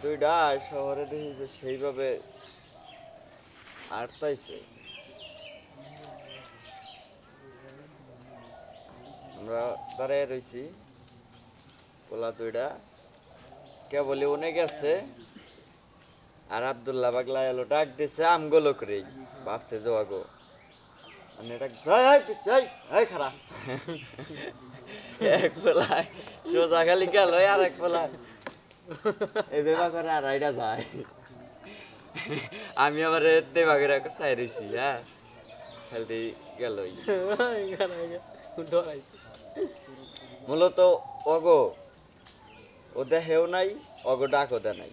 দুইটা শহরে দেখি যে সেইভাবে আটতাইছে। আমরা দাঁড়ায় রয়েছি, পোলা দুইটা কেবলই উনে গেছে, আর আব্দুল্লাহ পাগলা এলো ডাক দিছে আমগুলো করে ভাবছে জোয়াগো মানে এটা খারা এক পোলায় সোজা খালি গেল, আর এক পোলায় এই বেবা করে আর আইডা যায়। আমি আবার দেবাগের চাই রয়েছি, হ্যাঁ খেলতে গেল। মূলত অগো ও দেহেও নাই, অগো ডাকও দে নাই,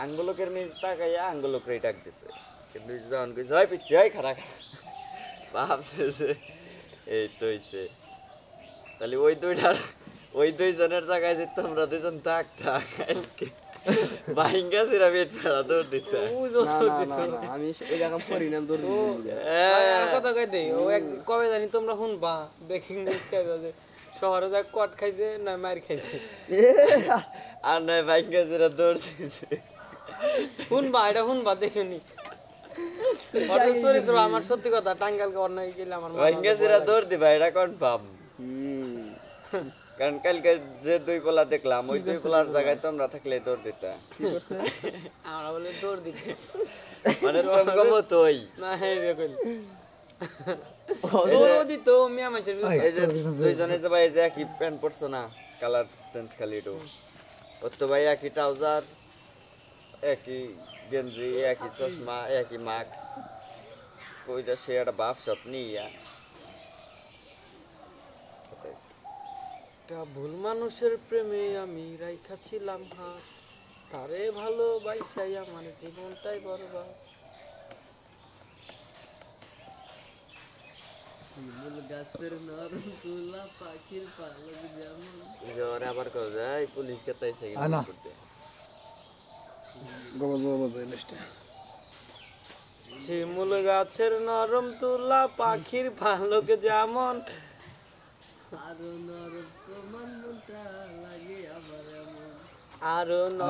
আঙ্গুলকের মেয়ে তাকাইয়া আঙ্গুলকরেই ডাক দিছে, কিন্তু যখন কইছে হয় পিছিয়ে হয় খারা ভাবছে যে এই তো হইছে। তাহলে ওই দুইজনের জায়গায় যে তোমরা দুজন থাকতা বাইঙ্গা সিরা পেট ফেলা দৌড় দিতে। আমি এরকম পরিণাম দৌড় কথা কই দেই ও এক কবে জানি তোমরা শুনবা ব্রেকিং নিউজ খাইবা যে শহরে যা কট খাইছে না মার খাইছে আর নয় বাইঙ্গা সিরা দৌড় দিছে। শুনবা এটা শুনবা দেখুনি চরিত্র আমার সত্যি কথা টাঙ্গাইলকে অন্যায় গেলে আমার বাইঙ্গা সিরা দৌড় দিবা এটা কনফার্ম। কারণ কালকে যে দুই পোলা দেখলাম ওই দুই পোলার জায়গায় তোমরা থাকলে দৌড় দিতা। আমরা বলে দৌড় দিতে মানে তোমরা মতোই না। হ্যাঁ দেখুন দিত মিয়া মাছের এই যে দুইজনে যে ভাই যে একই প্যান্ট পরছো না, কালার চেঞ্জ খালি একটু, ওর তো ভাই একই ট্রাউজার, একই গেঞ্জি, একই চশমা, একই মাস্ক, ওইটা সে একটা বাপ সব নিয়া ভুল মানুষের প্রেমে আমি রাইখা ছিলাম হাত, তারে ভালোবাসাই আমার জীবনটাই বরবাদ। আবার যায় পুলিশকে তাইছে শিমুল গাছের নরম তুলা পাখির পালকে যেমন, আরো নরম